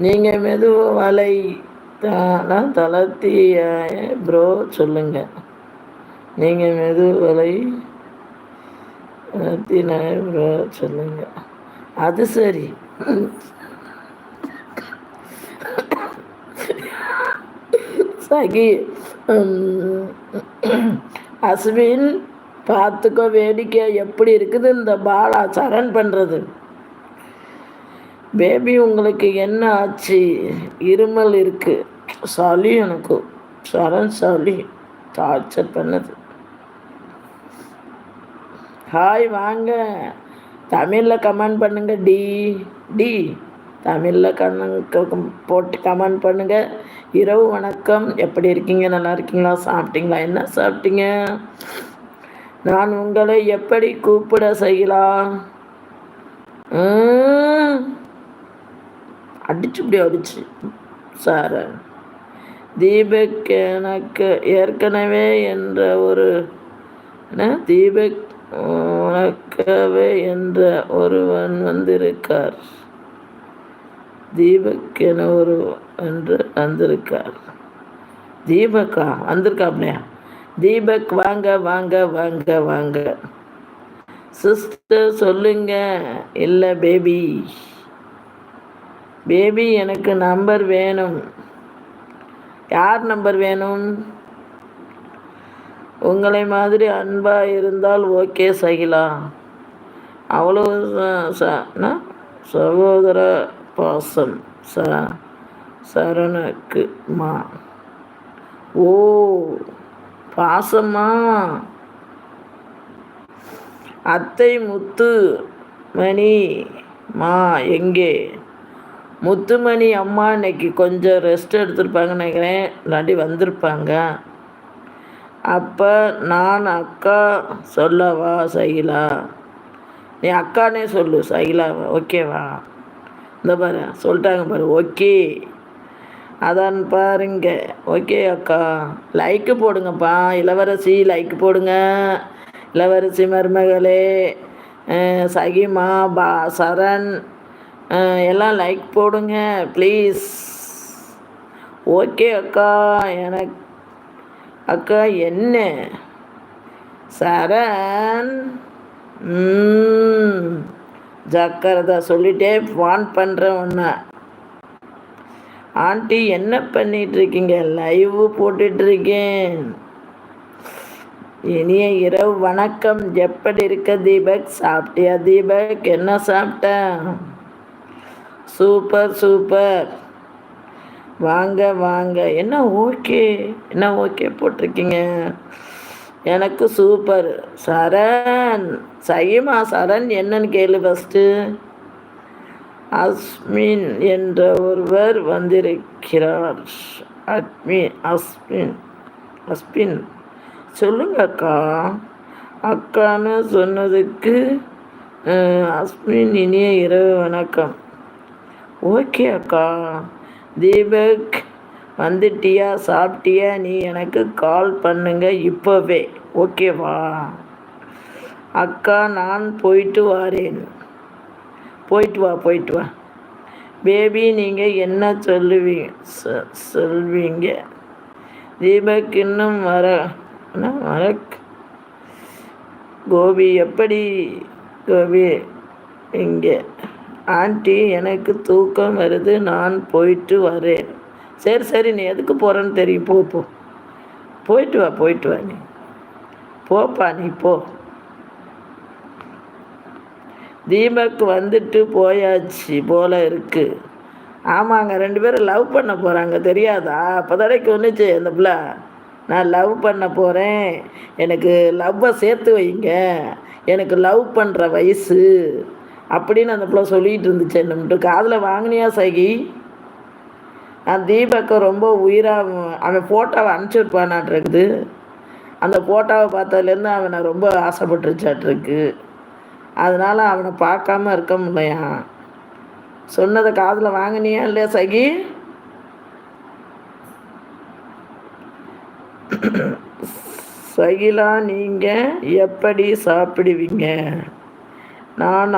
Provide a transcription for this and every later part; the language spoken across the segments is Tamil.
நீங்கள் மெதுவலை தளர்த்தி ப்ரோ சொல்லுங்க. நீங்கள் மெதுவலை தளர்த்தினாய ப்ரோ சொல்லுங்க. அது சரி. சகி அஸ்வின் பார்த்துக்கோ, வேடிக்கை எப்படி இருக்குது இந்த பாலா சரண் பண்ணுறது. பேபி உங்களுக்கு என்ன ஆச்சு? இருமல் இருக்கு. சளி எனக்கு. சரண் சளி டார்ச்சர் பண்ணுது. ஹாய் வாங்க, தமிழில் கமெண்ட் பண்ணுங்க. டி டி தமிழில் போட்டு கமெண்ட் பண்ணுங்க. இரவு வணக்கம், எப்படி இருக்கீங்க? நல்லா இருக்கீங்களா? சாப்பிட்டீங்களா? என்ன சாப்பிட்டீங்க? நான் உங்களை எப்படி கூப்பிட செய்யலாம்? அடிச்சு இப்படி அடிச்சு சார். தீபக் எனக்கு ஏற்கனவே என்ற ஒரு தீபக் உனக்கவே என்ற ஒருவன் வந்திருக்கார். தீபக் என ஒரு என்று வந்திருக்கார். தீபக்கா வந்திருக்காப்லையா? தீபக் வாங்க வாங்க வாங்க வாங்க. சிஸ்டர் சொல்லுங்க. இல்லை பேபி, பேபி எனக்கு நம்பர் வேணும். யார் நம்பர் வேணும்? உங்களை மாதிரி அன்பாக இருந்தால் ஓகே சகிலா. அவ்வளோ சகோதர பாசம் சரணுக்குமா? ஓ பாசமா? அத்தை முத்து மணி மா எங்கே? முத்துமணி அம்மா இன்னைக்கு கொஞ்சம் ரெஸ்ட் எடுத்திருப்பாங்கன்னு நினைக்கிறேன், இல்லாட்டி வந்திருப்பாங்க. அப்போ நான் அக்கா சொல்லவா சகிலா? நீ அக்கானே சொல்லு சகிலாவா, ஓகேவா? இந்த பாரு சொல்லிட்டாங்க பாரு, ஓகே அதான் பாருங்க. ஓகே அக்கா, லைக்கு போடுங்கப்பா. இளவரசி லைக் போடுங்க. இளவரசி மருமகளே, சகிமா, சரண் எல்லாம் லைக் போடுங்க ப்ளீஸ். ஓகே அக்கா. எனக்கு அக்கா என்ன சரண் ஜாக்கிரதா சொல்லிட்டே வான் பண்ணுறேன் ஒன்று. ஆண்டி என்ன பண்ணிகிட்ருக்கீங்க? லைவ் போட்டுட்ருக்கேன். இனிய இரவு வணக்கம். எப்படி இருக்க தீபக்? சாப்பிட்டியா தீபக்? என்ன சாப்பிட்டேன்? Super super. வாங்க வாங்க. என்ன ஓகே, என்ன ஓகே போட்டிருக்கீங்க? எனக்கு சூப்பர். சரண் சகிமா, சரண் என்னன்னு கேளு ஃபஸ்ட்டு. அஸ்மின் என்ற ஒருவர் வந்திருக்கிறார். அஸ்பின் சொல்லுங்க அக்கா. அக்கான்னு சொன்னதுக்கு அஸ்மின் இனிய இரவு வணக்கம். ஓகே அக்கா. தீபக் வந்துட்டியா? சாப்பிட்டியா? நீ எனக்கு கால் பண்ணுங்க இப்போவே, ஓகேவா? அக்கா நான் போயிட்டு வரேன். போயிட்டு வா போயிட்டு வா. பேபி நீங்கள் என்ன சொல்வீங்க? தீபக் இன்னும் கோபி எப்படி கோபி இங்கே? ஆண்டி எனக்கு தூக்கம் வருது, நான் போயிட்டு வரேன். சரி சரி, நீ எதுக்கு போகிறேன்னு தெரியும். போ போயிட்டு வா போயிட்டு வா. நீ போப்பா, நீ போ. தீபக் வந்துட்டு போயாச்சு போல இருக்கு. ஆமாங்க, 2 பேரும் லவ் பண்ண போகிறாங்க, தெரியாதா? அப்போ தடைக்கு ஒன்றுச்சு அந்த பிள்ளை. நான் லவ் பண்ண போகிறேன், எனக்கு லவ்வை சேர்த்து வைங்க, எனக்கு லவ் பண்ணுற வயசு அப்படின்னு அந்த பிள்ளை சொல்லிகிட்டு இருந்துச்சு. என்னட்டு காதில் வாங்கினியா சகி? நான் தீபக்கை ரொம்ப உயிராக அவன் ஃபோட்டோவை அனுப்பிச்சி விட்பானாட்ருக்குது. அந்த ஃபோட்டோவை பார்த்ததுலேருந்து அவனை ரொம்ப ஆசைப்பட்டுருச்சாட்ருக்கு. அதனால் அவனை பார்க்காம இருக்க முடியலையா? சொன்னதை காதில் வாங்கினியா இல்லையா சகி? சகிலா நீங்கள் எப்படி சாப்பிடுவீங்க? நான்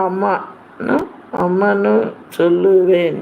அம்மான்னு சொல்லுவேன்.